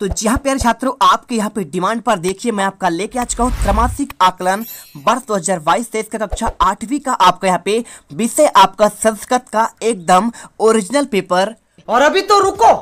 तो जी हाँ प्यारे छात्रों, आपके यहाँ पे डिमांड पर देखिए मैं आपका लेके आ चुका हूँ त्रैमासिक आकलन वर्ष 2022-23 का कक्षा 8वीं का आपका यहाँ पे विषय आपका संस्कृत का एकदम ओरिजिनल पेपर। और अभी तो रुको,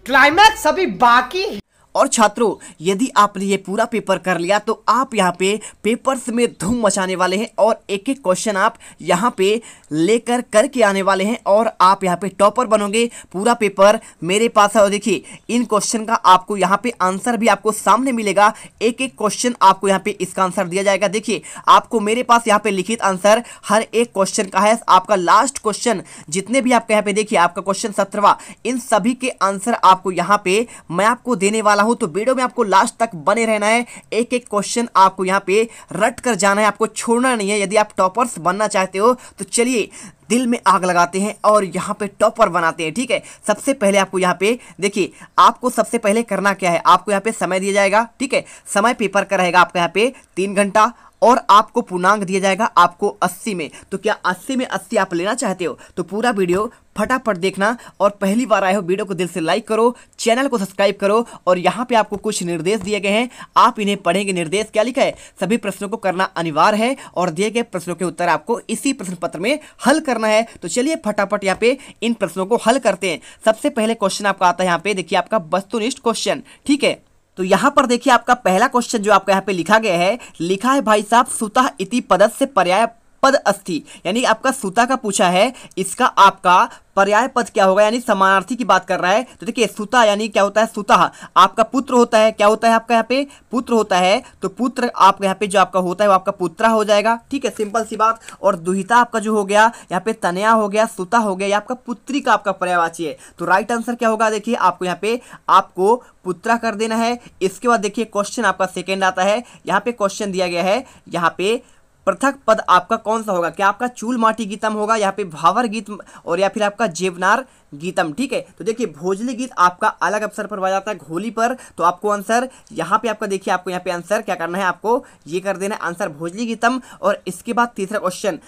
क्लाइमैक्स अभी बाकी है। और छात्रों, यदि आपने ये पूरा पेपर कर लिया तो आप यहाँ पे पेपर्स में धूम मचाने वाले हैं और एक एक क्वेश्चन आप यहाँ पे लेकर करके आने वाले हैं और आप यहाँ पे टॉपर बनोगे। पूरा पेपर मेरे पास है और देखिए इन क्वेश्चन का आपको यहाँ पे आंसर भी आपको सामने मिलेगा। एक एक क्वेश्चन आपको यहाँ पे इसका आंसर दिया जाएगा। देखिए आपको मेरे पास यहाँ पे लिखित आंसर हर एक क्वेश्चन का है। आपका लास्ट क्वेश्चन जितने भी आपके यहाँ पे देखिए आपका क्वेश्चन 17वां, इन सभी के आंसर आपको यहाँ पे मैं आपको देने वाला हूं। तो वीडियो में आपको लास्ट तक बने रहना है। एक एक क्वेश्चन आपको यहाँ पे रट कर जाना है, आपको छोड़ना नहीं है। यदि आप टॉपर्स बनना चाहते हो तो चलिए दिल में आग लगाते हैं और यहाँ पे टॉपर बनाते हैं। ठीक है, सबसे पहले आपको यहाँ पे देखिए आपको सबसे पहले करना क्या है, आपको यहाँ पे समय दिया जाएगा। ठीक है, समय पेपर का रहेगा आपका यहाँ पे 3 घंटा और आपको पूर्णांक दिया जाएगा आपको 80 में। तो क्या 80 में 80 आप लेना चाहते हो तो पूरा वीडियो फटाफट देखना और पहली बार आए हो वीडियो को दिल से लाइक करो, चैनल को सब्सक्राइब करो। और यहाँ पे आपको कुछ निर्देश दिए गए हैं, आप इन्हें पढ़ेंगे। निर्देश क्या लिखा है, सभी प्रश्नों को करना अनिवार्य है और दिए गए प्रश्नों के उत्तर आपको इसी प्रश्न पत्र में हल करना है। तो चलिए फटाफट यहाँ पे इन प्रश्नों को हल करते हैं। सबसे पहले क्वेश्चन आपका आता है यहाँ पे देखिए आपका वस्तुनिष्ठ क्वेश्चन। ठीक है, तो यहाँ पर देखिए आपका पहला क्वेश्चन जो आपका यहाँ पे लिखा गया है, लिखा है भाई साहब सुतः इति पदस्य पर्याय पद अस्ति, यानी आपका सुता का पूछा है, इसका आपका पर्याय पद क्या होगा, यानी समानार्थी की बात कर रहा है। तो देखिए सुता यानी क्या होता है, सुतः आपका पुत्र होता है। क्या होता है आपका यहाँ पे पुत्र होता है, तो पुत्र आपका यहाँ पे जो आपका होता है वो आपका पुत्रा हो जाएगा। ठीक है, सिंपल सी बात। और दुहिता आपका जो हो गया यहाँ पे तनया हो गया, सुता हो गया, ये आपका पुत्री का आपका पर्यायवाची है। तो राइट आंसर क्या होगा, देखिए आपको यहाँ पे आपको पुत्रा कर देना है। इसके बाद देखिए क्वेश्चन आपका सेकेंड आता है। यहाँ पे क्वेश्चन दिया गया है, यहाँ पे पृथक पद आपका कौन सा होगा, क्या आपका चूल माटी गीतम होगा, यहाँ पे भावर गीत और या फिर आपका जेवनार गीतम। ठीक है, तो देखिए भोजली गीत आपका अलग अवसर पर बजाया जाता है, होली पर। तो आपको आंसर यहाँ पे आपका देखिए आपको यहाँ पे आंसर क्या करना है, आपको ये कर देना है आंसर भोजली गीतम। और इसके बाद तीसरा क्वेश्चन,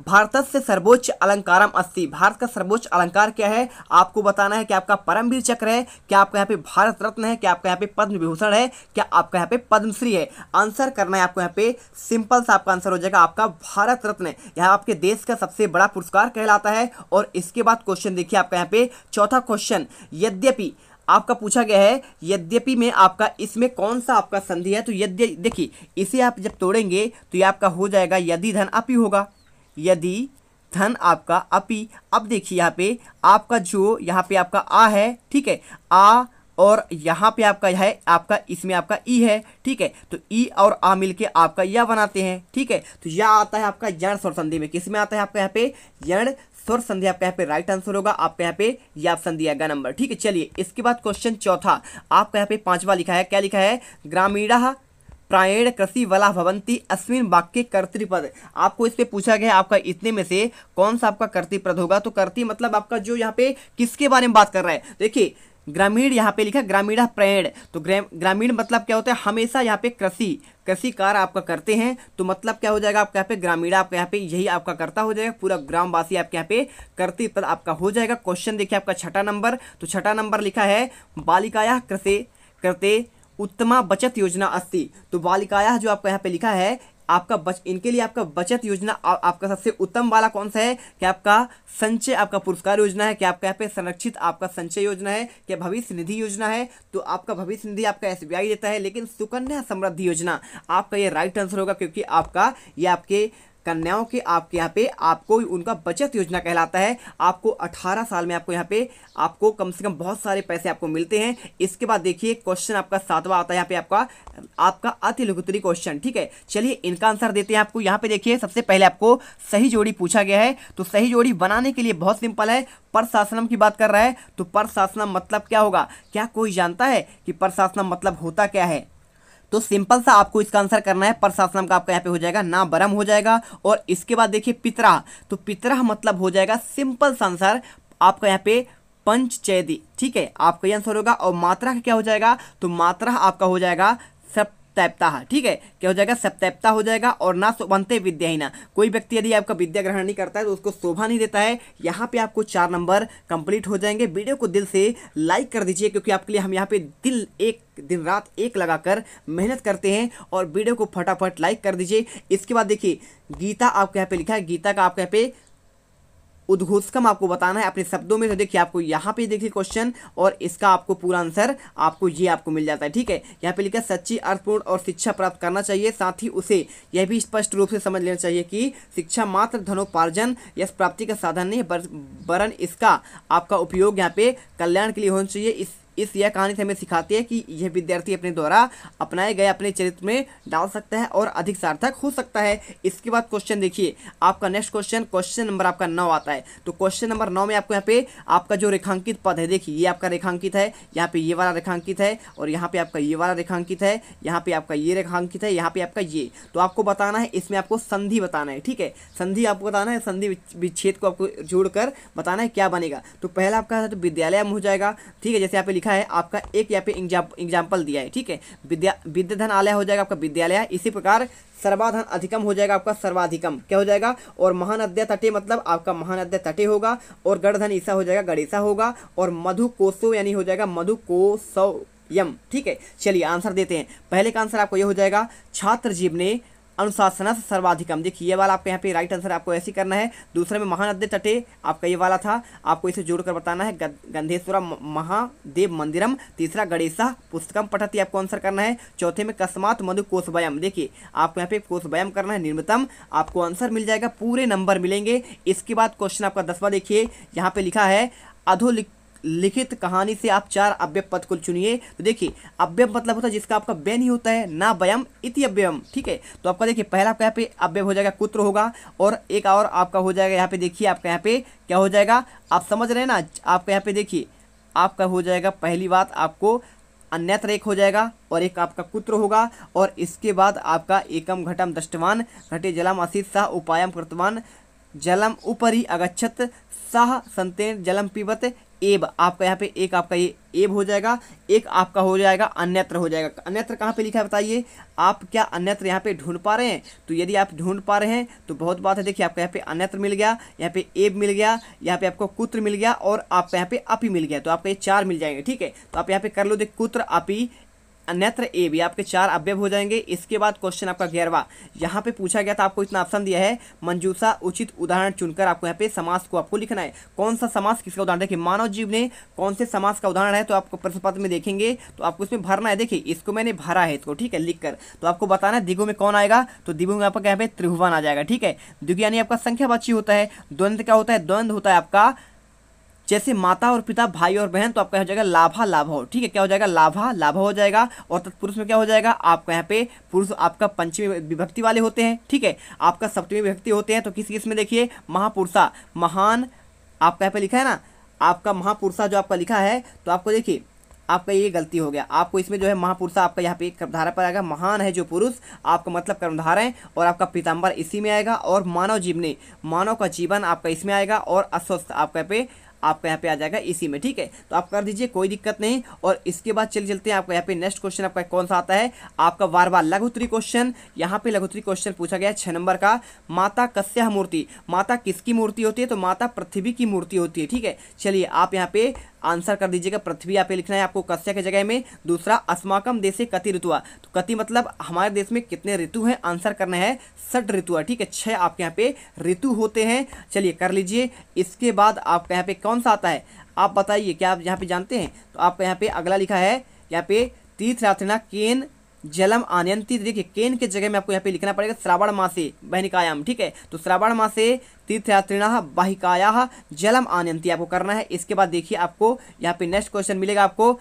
भारतस्य सर्वोच्च अलंकारम अस्ति, भारत का सर्वोच्च अलंकार क्या है, आपको बताना है। क्या आपका परमवीर चक्र है, क्या आपका यहाँ पे भारत रत्न है, क्या आपका यहाँ पे पद्म विभूषण है, क्या आपका यहाँ पे पद्मश्री है। आंसर करना है आपको यहाँ पे, सिंपल सा आपका आंसर हो जाएगा आपका भारत रत्न। यहाँ आपके देश का सबसे बड़ा पुरस्कार कहलाता है। और इसके बाद क्वेश्चन देखिए आपका यहाँ पे चौथा क्वेश्चन, यद्यपि आपका पूछा गया है, यद्यपि में आपका इसमें कौन सा आपका संधि है। तो यद्य देखिए इसे आप जब तोड़ेंगे तो ये आपका हो जाएगा यदि धन अपि होगा, यदि धन आपका अपि। अब देखिए यहाँ पे आपका जो यहाँ पे आपका आ है, ठीक है, आ और यहाँ पे आपका है आपका इसमें आपका ई है। ठीक है, तो ई और आ मिलके आपका या बनाते हैं। ठीक है, तो या आता है आपका यण स्वर संधि में, किस में आता है आपका यहाँ पे यण स्वर संधि। आपका यहाँ पे राइट आंसर होगा आपका यहाँ पे या ऑप्शन दिया गया नंबर। ठीक है, चलिए इसके बाद क्वेश्चन चौथा आपका यहाँ पे 5वां लिखा है। क्या लिखा है, ग्रामीण प्रायेण कृषि वला भवंती अस्मिन वाक्य कर्तृपद। आपको इस पे पूछा गया आपका इतने में से कौन सा आपका कर्तृपद होगा। तो कर्तृ मतलब आपका जो यहाँ पे किसके बारे में बात कर रहा है, देखिए ग्रामीण यहाँ पे लिखा ग्रामीण प्रायेण, तो ग्रामीण मतलब क्या होता है, हमेशा यहाँ पे कृषि कार्य आपका करते हैं। तो मतलब क्या हो जाएगा आपका यहाँ पे ग्रामीण आपका यहाँ पे यही आपका कर्ता हो जाएगा, पूरा ग्रामवासी आपके यहाँ पे कर्तृपद आपका हो जाएगा। क्वेश्चन देखिए आपका छठा नंबर, तो छठा नंबर लिखा है बालिकाया कृते उत्तमा बचत योजना अस्ति। तो बालिकाया जो आपका यहाँ पे लिखा है आपका इनके लिए आपका बचत योजना आपका सबसे उत्तम वाला कौन सा है, क्या आपका संचय आपका पुरस्कार योजना है, क्या आपका यहाँ पे संरक्षित आपका संचय योजना है, क्या भविष्य निधि योजना है। तो आपका भविष्य निधि आपका एसबीआई देता है, लेकिन सुकन्या समृद्धि योजना आपका ये राइट आंसर होगा, क्योंकि आपका ये आपके कन्याओं के आपके यहाँ पे आपको उनका बचत योजना कहलाता है। आपको 18 साल में आपको यहाँ पे आपको कम से कम बहुत सारे पैसे आपको मिलते हैं। इसके बाद देखिए क्वेश्चन आपका 7वां आता है यहाँ पे आपका अति लघुत्तरी क्वेश्चन। ठीक है, चलिए इनका आंसर देते हैं आपको। यहाँ पे देखिए सबसे पहले आपको सही जोड़ी पूछा गया है। तो सही जोड़ी बनाने के लिए बहुत सिंपल है, पर शासनम की बात कर रहा है। तो पर शासनम मतलब क्या होगा, क्या कोई जानता है कि पर शासनम मतलब होता क्या है। तो सिंपल सा आपको इसका आंसर करना है, पर शासनम का आपका यहाँ पे हो जाएगा ना बरम हो जाएगा। और इसके बाद देखिए पितरा, तो पितरा मतलब हो जाएगा सिंपल सा आंसर आपका यहाँ पे पंचचैदी। ठीक है, आपका ये आंसर होगा। और मात्रा का क्या हो जाएगा, तो मात्रा आपका हो जाएगा सप्तैप्ताह, ठीक है, क्या हो जाएगा, सप्तैप्ताह हो जाएगा। और ना शोभन्ते विद्याहीना, कोई व्यक्ति यदि आपका विद्या ग्रहण नहीं करता है तो उसको शोभा नहीं देता है। यहाँ पे आपको 4 नंबर कंप्लीट हो जाएंगे। वीडियो को दिल से लाइक कर दीजिए, क्योंकि आपके लिए हम यहाँ पे दिन रात एक लगाकर मेहनत करते हैं। और वीडियो को फटाफट लाइक कर दीजिए। इसके बाद देखिए गीता आपके यहाँ पे लिखा है, गीता का आपके यहाँ पे उद्घोषकम आपको बताना है अपने शब्दों में। तो देखिए आपको यहाँ पे देखिए क्वेश्चन, और इसका आपको पूरा आंसर आपको ये आपको मिल जाता है, ठीक है। यहाँ पे लिखा है सच्ची, अर्थपूर्ण और शिक्षा प्राप्त करना चाहिए। साथ ही उसे यह भी स्पष्ट रूप से समझ लेना चाहिए कि शिक्षा मात्र धनोपार्जन यश प्राप्ति का साधन नहीं है, वरन इसका आपका उपयोग यहाँ पे कल्याण के लिए होना चाहिए। यह कहानी से हमें सिखाती है कि यह विद्यार्थी अपने द्वारा अपनाए गए अपने चरित्र में डाल सकता है और अधिक सार्थक हो सकता है। इसके बाद क्वेश्चन देखिए आपका नेक्स्ट क्वेश्चन नंबर आपका 9 आता है। तो क्वेश्चन नंबर 9 में आपको यहाँ पे आपका जो रेखांकित पद है, देखिए ये आपका रेखांकित है, यहाँ पे ये वाला रेखांकित है, और यहाँ पे आपका ये वाला रेखांकित है, यहाँ पे आपका ये रेखांकित है, यहाँ पे आपका ये। तो आपको बताना है, इसमें आपको संधि बताना है, ठीक है, संधि आपको बताना है, संधि विच्छेद को आपको जोड़कर बताना है क्या बनेगा। तो पहला आपका तो विद्यालय हो जाएगा, ठीक है, जैसे यहाँ पे लिखा है आपका एक यहाँ पे एग्जाम्पल दिया है, ठीक है, विद्याधन आलय हो जाएगा आपका विद्यालय। इसी प्रकार सर्वाधन अधिकम हो जाएगा आपका सर्वाधिकम, क्या हो जाएगा, और महानद्या तटे मतलब आपका महानद्या तटे होगा, और गणधन ईसा हो जाएगा गणेशा होगा, और मधु कोसो यानी हो जाएगा मधु कोसोयम, ठीक है। चलिए आंसर देते हैं। पहले का आंसर आपको ये हो जाएगा छात्र जीवने अनुशासन सर्वाधिकम। देखिए ये वाला आपको यहाँ पे राइट आंसर आपको ऐसे करना है। दूसरे में महानद्य तटे आपका ये वाला था, आपको इसे जोड़कर बताना है गंधेश्वरा महादेव मंदिरम। तीसरा गणेशा पुस्तकम पठती आपको आंसर करना है। चौथे में कस्मात मधु कोसवयम, देखिए आपको यहाँ पे कोसवयम करना है निर्मितम, आपको आंसर मिल जाएगा, पूरे नंबर मिलेंगे। इसके बाद क्वेश्चन आपका 10वां देखिए, यहाँ पे लिखा है लिखित कहानी से आप 4 अव्यय पद को चुनिए। तो देखिए अव्यय मतलब होता है जिसका आपका व्यय नहीं होता है, ना व्ययम इति अव्ययम, ठीक है। तो आपका देखिए पहला आपका यहाँ पे अव्यय हो जाएगा कुत्र होगा, और एक और आपका हो जाएगा यहाँ पे, देखिए आपका यहाँ पे क्या हो जाएगा, आप समझ रहे हैं ना, आपका यहाँ पे देखिए आपका हो जाएगा पहली बात आपको अन्यत्र एक हो जाएगा, और एक आपका कुत्र होगा, और इसके बाद आपका एकम घटम दष्टवान घटे जलम असित सह उपायम कृतवान जलम ऊपरी अगच्छत सह संतेन जलम पीबत एब। आपका यहाँ पे एक आपका ये एब हो जाएगा, एक आपका हो जाएगा अन्यत्र हो जाएगा। अन्यत्र कहाँ पे लिखा है बताइए, आप क्या अन्यत्र यहाँ पे ढूंढ पा रहे हैं? तो यदि आप ढूंढ पा रहे हैं तो बहुत बात है। देखिए आपका यहाँ पे अन्यत्र मिल गया, यहाँ पे एब मिल गया, यहाँ पे आपको कुत्र मिल गया, और आपका यहाँ पे अपी मिल गया। तो आपका ये 4 मिल जाएंगे, ठीक है। तो आप यहाँ पे कर लो, देख कुत्र अपी अन्यत्र ए भी आपके 4 अव्यय हो जाएंगे। इसके बाद क्वेश्चन आपका 11वां, यहाँ पे पूछा गया था, आपको इतना ऑप्शन दिया है, मंजूषा उचित उदाहरण चुनकर आपको यहाँ पे समास को आपको लिखना है। कौन सा समास किसका उदाहरण, देखिए मानव जीव ने कौन से समास का उदाहरण है, तो आपको प्रश्न पत्र में देखेंगे तो आपको इसमें भरना है। देखिए इसको मैंने भरा है इसको, ठीक है, लिखकर। तो आपको बताना है दिगु में कौन आएगा, तो दिगु में आपका यहाँ पे त्रिभुवन आ जाएगा, ठीक है। दिगु यानी आपका संख्यावाची होता है। द्वंद्व क्या होता है, द्वंद्व होता है आपका जैसे माता और पिता, भाई और बहन, तो आपका हो जाएगा लाभा लाभव, ठीक है, क्या हो जाएगा लाभा लाभव हो जाएगा। और तत्पुरुष में क्या हो जाएगा, आपका यहाँ पे पुरुष आपका पंचमी विभक्ति वाले होते हैं, ठीक है, आपका सप्तमी विभक्ति होते हैं। तो किस किस में देखिए महापुरुषा महान आपका यहाँ पे लिखा है ना, आपका महापुरुषा जो आपका लिखा है, तो आपको देखिए आपका ये गलती हो गया, आपको इसमें जो है महापुरुषा आपका यहाँ पे कर्मधारय पर आएगा। महान है जो पुरुष आपका मतलब कर्मधारय, और आपका पीताम्बर इसी में आएगा। और मानव जीवने मानव का जीवन आपका इसमें आएगा, और अस्वस्थ आपका यहाँ पे आ जाएगा इसी में, ठीक है। तो आप कर दीजिए, कोई दिक्कत नहीं। और इसके बाद चलते हैं आपका यहाँ पे नेक्स्ट क्वेश्चन आपका कौन सा आता है, आपका बार लघुत्तरी क्वेश्चन। यहाँ पे लघुत्तरी क्वेश्चन पूछा गया 6 नंबर का, माता कस्या मूर्ति, माता किसकी मूर्ति होती है, तो माता पृथ्वी की मूर्ति होती है, ठीक है। चलिए आप यहाँ पे आंसर कर दीजिएगा, पृथ्वी यहाँ पे लिखना है आपको कस्या के जगह में। दूसरा अस्माकम देशे कति ऋतुआ, तो कति मतलब हमारे देश में कितने ऋतु हैं, आंसर करना है 6 ऋतु, ठीक है, 6 आपके यहाँ पे ऋतु होते हैं। चलिए कर लीजिए। इसके बाद आपका यहाँ पे कौन सा आता है, आप बताइए, क्या आप यहाँ पे जानते हैं? तो आपका यहाँ पे अगला लिखा है, यहाँ पे तीर्थयात्रिणा केन जलम आनयंती, देखिए केन के जगह में आपको यहाँ पे लिखना पड़ेगा श्रावण मासे बहिनिकायाम, ठीक है। तो श्रावण मासे तीर्थयात्रिणः बाहिकायाः जलम आनयंती आपको करना है। इसके बाद देखिए आपको यहाँ पे नेक्स्ट क्वेश्चन मिलेगा, आपको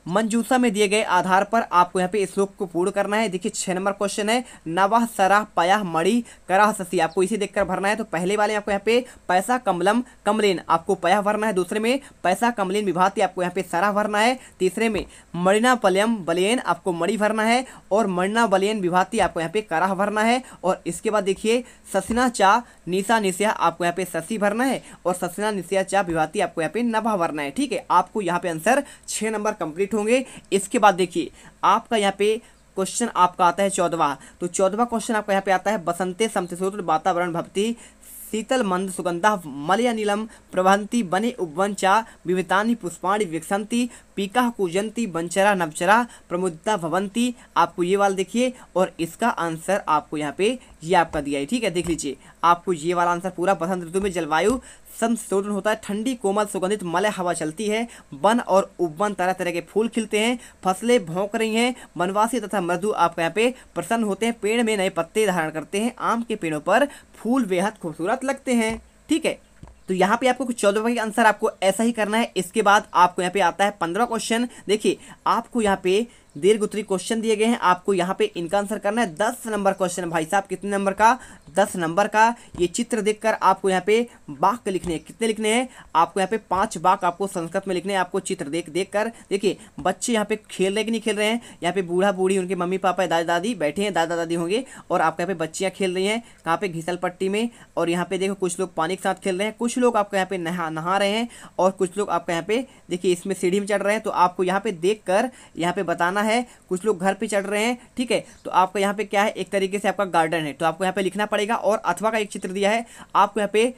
मंजूषा में दिए गए आधार पर आपको यहाँ पे श्लोक को पूर्ण करना है। देखिए 6 नंबर क्वेश्चन है, नवः सरह पयः मणि करह शशि, आपको इसे देखकर भरना है। तो पहले वाले में आपको यहाँ पे पैसा कमलम कमलेन आपको पयः भरना है। दूसरे में पैसा कमलेन विभाति आपको यहाँ पे सरह भरना है। तीसरे में मणिना पलयम बलेन आपको मणि भरना है, और मणिना बलेन विभाति आपको यहाँ पे करह भरना है। और इसके बाद देखिए ससिना चा निशा निशा आपको यहाँ पे शशि भरना है, और ससिना निशा चा विभाति आपको यहाँ पे नभा भरना है, ठीक है। आपको यहाँ पे आंसर 6 नंबर कंप्लीट होंगे। इसके बाद देखिए आपका यहाँ पे क्वेश्चन आपका आता है 14वां। तो 14वां क्वेश्चन आपका यहाँ पे आता है बसंते समशीतोष्ण वातावरण भवति शीतल मंद सुगंधा मलयानीलम प्रभंति बने उपवंचा विवितानि पुष्पाणि विकसंति पीका कूजंती वंचरा नवचरा प्रमुदिता भवंती। आपको ये वाला देखिए और इसका आंसर आपको यहाँ पे ये आपका दिया है, ठीक है, देख लीजिए। आपको ये वाला आंसर पूरा बसंत ऋतु में जलवायु समशीतोष्ण होता है, ठंडी कोमल सुगंधित मलय हवा चलती है, वन और उपवन तरह तरह के फूल खिलते हैं, फसलें भौंक रही हैं, वनवासी तथा मृदु आपका यहाँ पे प्रसन्न होते हैं, पेड़ में नए पत्ते धारण करते हैं, आम के पेड़ों पर फूल बेहद खूबसूरत लगते हैं, ठीक है। तो यहाँ पे आपको कुछ 14 का आंसर आपको ऐसा ही करना है। इसके बाद आपको यहाँ पे आता है 15 क्वेश्चन। देखिए आपको यहाँ पे दीर्घ उत्तरी क्वेश्चन दिए गए हैं, आपको यहाँ पे इनका आंसर करना है। 10 नंबर क्वेश्चन भाई साहब, कितने नंबर का? 10 नंबर का। ये चित्र देखकर आपको यहाँ पे वाक्य लिखने हैं। कितने लिखने हैं? आपको यहाँ पे 5 वाक्य आपको संस्कृत में लिखने हैं। आपको चित्र देख कर देखिए बच्चे यहाँ पे खेल रहे कि नहीं खेल रहे हैं। यहाँ पे बूढ़ा बूढ़ी उनके मम्मी पापा दादा दादी बैठे हैं, दादा दादी होंगे, और आपके यहाँ पे बच्चियाँ खेल रही हैं कहाँ पे? घिसल पट्टी में। और यहाँ पे देखो कुछ लोग पानी के साथ खेल रहे हैं, कुछ लोग आपको यहाँ पे नहा रहे हैं, और कुछ लोग आपका यहाँ पे देखिए इसमें सीढ़ी में चढ़ रहे हैं। तो आपको यहाँ पे देख कर यहाँ पे बताना है। कुछ लोग घर पे चढ़ रहे हैं, ठीक है। तो आपका यहाँ पे क्या है? एक तरीके से आपका गार्डन है, तो आपको यहाँ पे लिखना पड़ेगा। और अथवा का एक चित्र दिया है, आपको यहाँ पे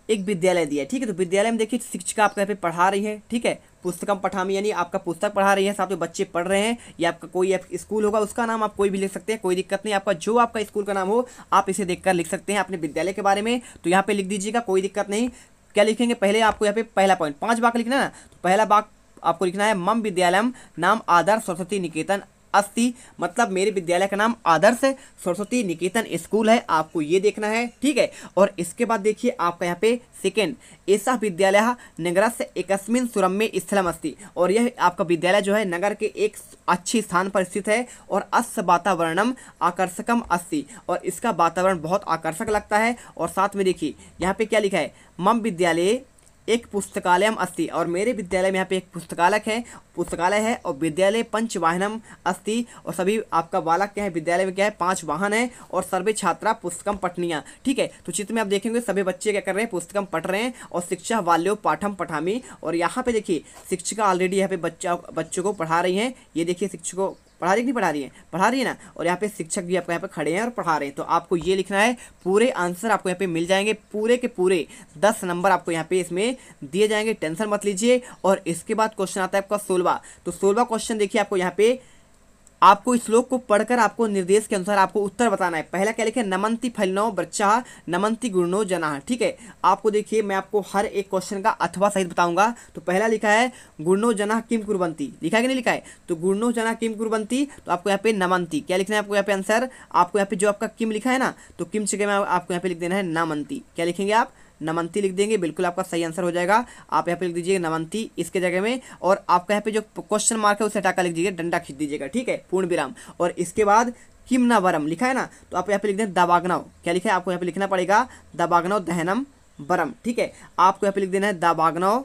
एक विद्यालय दिया है, ठीक है। तो विद्यालय में देखिए शिक्षिका आपको यहाँ पे पढ़ा रही है, ठीक है। पुस्तकम पठामी यानी आपका पुस्तक पढ़ा रही है, साथ में बच्चे पढ़ रहे हैं। या आपका कोई स्कूल होगा, उसका नाम आप कोई भी लिख सकते हैं, कोई दिक्कत नहीं। आपका जो आपका स्कूल का नाम हो आप इसे देखकर लिख सकते हैं अपने विद्यालय के बारे में। तो यहाँ पे लिख दीजिएगा, कोई दिक्कत नहीं। क्या लिखेंगे? पहले आपको यहाँ पे पहला पॉइंट 5 वाक्य लिखना है ना। तो पहला वाक्य आपको लिखना है मम विद्यालयम नाम आदर्श सरस्वती निकेतन अस्ति, मतलब मेरे विद्यालय का नाम आदर्श सरस्वती निकेतन स्कूल है। आपको ये देखना है, ठीक है। और इसके बाद देखिए आपका यहाँ पे सेकेंड, ऐसा विद्यालय नगरस्य एकस्मिन् सुरम्य स्थलम अस्ति, और यह आपका विद्यालय जो है नगर के एक अच्छे स्थान पर स्थित है। और अस्य वातावरणम आकर्षकम अस्ति, और इसका वातावरण बहुत आकर्षक लगता है। और साथ में देखिए यहाँ पे क्या लिखा है? मम विद्यालय एक पुस्तकालयम अस्ति, और मेरे विद्यालय में यहाँ पे एक पुस्तकालय है। और विद्यालय पंचवाहनम अस्ति, और सभी आपका बालक क्या है? विद्यालय में क्या है? 5 वाहन है। और सर्वे छात्रा पुस्तकम पठनिया, ठीक है। तो चित्र में आप देखेंगे सभी बच्चे क्या कर रहे हैं? पुस्तकम पढ़ रहे हैं। और शिक्षा वाल्यो पाठम पठामी, और यहाँ पे देखिए शिक्षिका ऑलरेडी यहाँ पे बच्चों को पढ़ा रही हैं। ये देखिए शिक्षकों पढ़ा रही कि नहीं पढ़ा रही है? पढ़ा रही है ना। और यहाँ पे शिक्षक भी आपको यहाँ पे खड़े हैं और पढ़ा रहे हैं। तो आपको ये लिखना है। पूरे आंसर आपको यहाँ पे मिल जाएंगे, पूरे के पूरे 10 नंबर आपको यहाँ पे इसमें दिए जाएंगे, टेंशन मत लीजिए। और इसके बाद क्वेश्चन आता है आपका 16वां। तो 16वां क्वेश्चन देखिए आपको यहाँ पे आपको इस श्लोक को पढ़कर आपको निर्देश के अनुसार आपको उत्तर बताना है। पहला क्या लिखे? नमंती फलिनो वृक्षः नमंती गुणो जनाः, ठीक है। आपको देखिए मैं आपको हर एक क्वेश्चन का अथवा सहित बताऊंगा। तो पहला लिखा है गुणो जनाः किम कुर्वन्ति, लिखा है कि नहीं लिखा है? तो गुणो जनाः किम कुर्वन्ति, तो आपको यहाँ पे नमंती क्या लिखना है? आपको यहाँ पे आंसर आपको यहाँ पे जो आपका किम लिखा है ना, तो किम जगह में आपको यहाँ पे लिख देना है नमंती। क्या लिखेंगे आप? नमंती लिख देंगे, बिल्कुल आपका सही आंसर हो जाएगा। आप यहाँ पे लिख दीजिएगा नमंती इसके जगह में। और आपका यहाँ पे जो क्वेश्चन मार्क है उसे हटाकर लिख दीजिएगा, डंडा खींच दीजिएगा, ठीक है, पूर्ण विराम। और इसके बाद किम न वरम लिखा है ना, तो आप यहाँ पे लिख दें दावाग्नव। क्या लिखा है? आपको यहाँ पे लिखना पड़ेगा दावाग्नव दहनम वरम, ठीक है। आपको यहाँ पे लिख देना है दावाग्नव,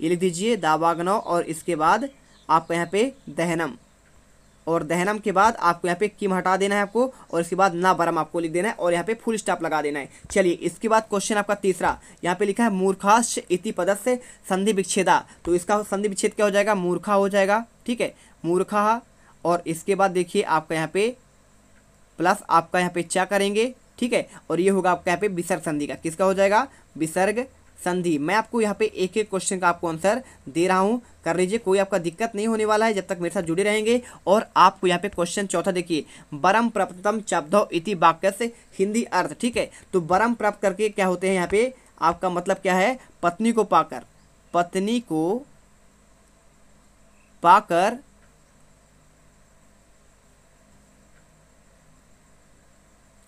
ये लिख दीजिए दावाग्नव। और इसके बाद आपको यहाँ पे दहनम, और दहनम के बाद आपको यहाँ पे किम हटा देना है आपको। और इसके बाद ना बरम आपको लिख देना है, और यहाँ पे फुल स्टॉप लगा देना है। चलिए इसके बाद क्वेश्चन आपका तीसरा, यहाँ पे लिखा है मूर्खाश्च इति पदस्य संधि विच्छेदा। तो इसका संधि विच्छेद क्या हो जाएगा? मूर्खा हो जाएगा, ठीक है, मूर्खा। और इसके बाद देखिए आपका यहाँ पे प्लस आपका यहाँ पे चा करेंगे, ठीक है। और ये होगा आपका यहाँ पे विसर्ग संधि का, किसका हो जाएगा? विसर्ग संधि। मैं आपको यहाँ पे एक एक क्वेश्चन का आपको आंसर दे रहा हूँ, कर लीजिए, कोई आपका दिक्कत नहीं होने वाला है जब तक मेरे साथ जुड़े रहेंगे। और आपको यहाँ पे क्वेश्चन चौथा देखिए, बरम प्रप्तम चब्दो इति वाक्य से हिंदी अर्थ, ठीक है। तो बरम प्राप्त करके क्या होते हैं यहाँ पे? आपका मतलब क्या है? पत्नी को पाकर, पत्नी को पाकर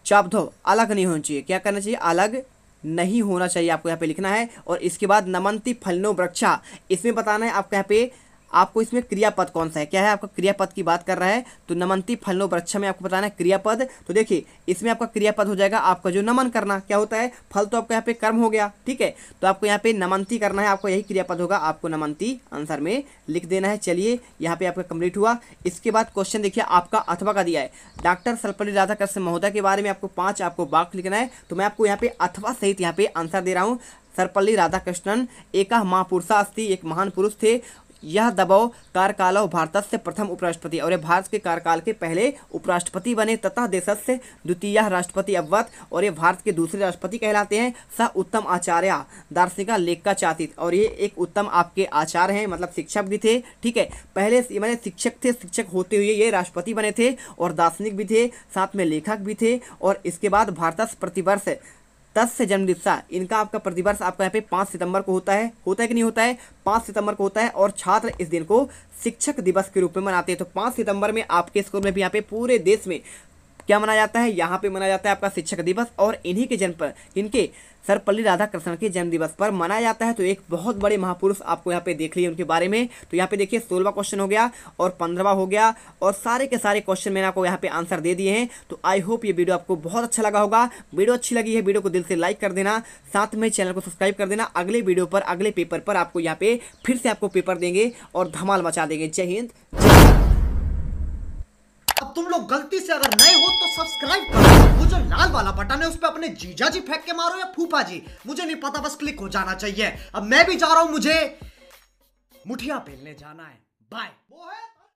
चब्दो अलग नहीं होना चाहिए। क्या करना चाहिए? अलग नहीं होना चाहिए, आपको यहाँ पे लिखना है। और इसके बाद नमंती फलिनो वृक्षा, इसमें बताना है आपको यहाँ पे आपको इसमें क्रियापद कौन सा है? क्या है? आपका क्रियापद की बात कर रहा है। तो नमंती फलिनो वृक्षा में आपको बताना है क्रियापद। तो देखिए इसमें आपका क्रियापद हो जाएगा आपका जो नमन करना, क्या होता है? फल तो आपका यहाँ पे कर्म हो गया, ठीक है। तो आपको यहाँ पे नमंती करना है, आपको यही क्रियापद होगा, आपको नमंती आंसर में लिख देना है। चलिए यहाँ पे आपका कंप्लीट हुआ। इसके बाद क्वेश्चन देखिए आपका अथवा का दिया है, डॉक्टर सर्वपल्ली राधाकृष्णन महोदय के बारे में आपको 5 आपको वाक्य लिखना है। तो मैं आपको यहाँ पे अथवा सहित यहाँ पे आंसर दे रहा हूँ। सर्वपल्ली राधाकृष्णन एक महापुरुषा अस्ति, एक महान पुरुष थे। यह दबाव कार्यकाल भारतस्य प्रथम उपराष्ट्रपति, और ये भारत के कार्यकाल के पहले उपराष्ट्रपति बने, तथा देशस्य द्वितीय राष्ट्रपति अवत, और ये भारत के दूसरे राष्ट्रपति कहलाते हैं। स उत्तम आचार्य दार्शनिक लेखाचातीत, और ये एक उत्तम आपके आचार्य हैं, मतलब शिक्षक भी थे। ठीक है, पहले मैंने शिक्षक थे, शिक्षक होते हुए ये राष्ट्रपति बने थे और दार्शनिक भी थे, साथ में लेखक भी थे। और इसके बाद भारत प्रतिवर्ष 10 से जन्म दिवस इनका आपका प्रतिवर्ष आपका यहाँ पे 5 सितंबर को होता है कि नहीं होता है? 5 सितंबर को होता है, और छात्र इस दिन को शिक्षक दिवस के रूप में मनाते हैं। तो 5 सितंबर में आपके स्कूल में भी यहाँ पे पूरे देश में क्या मनाया जाता है? यहाँ पे मनाया जाता है आपका शिक्षक दिवस, और इन्हीं के जन्म पर, इनके सर्वपल्ली राधाकृष्णन के जन्म दिवस पर मनाया जाता है। तो एक बहुत बड़े महापुरुष आपको यहाँ पे देख लिए उनके बारे में। तो यहाँ पे देखिए 16वां क्वेश्चन हो गया और 15वां हो गया, और सारे के सारे क्वेश्चन मैंने आपको यहाँ पे आंसर दे दिए हैं। तो आई होप ये वीडियो आपको बहुत अच्छा लगा होगा। वीडियो अच्छी लगी है, वीडियो को दिल से लाइक कर देना, साथ में चैनल को सब्सक्राइब कर देना। अगले वीडियो पर, अगले पेपर पर आपको यहाँ पे फिर से आपको पेपर देंगे और धमाल मचा देंगे। जय हिंद। अब तुम लोग गलती से अगर नए हो तो सब्सक्राइब करो। वो जो लाल वाला बटन है उस पर अपने जीजा जी फेंक के मारो या फूफा जी, मुझे नहीं पता, बस क्लिक हो जाना चाहिए। अब मैं भी जा रहा हूं, मुझे मुठिया पेलने जाना है। बाय। वो है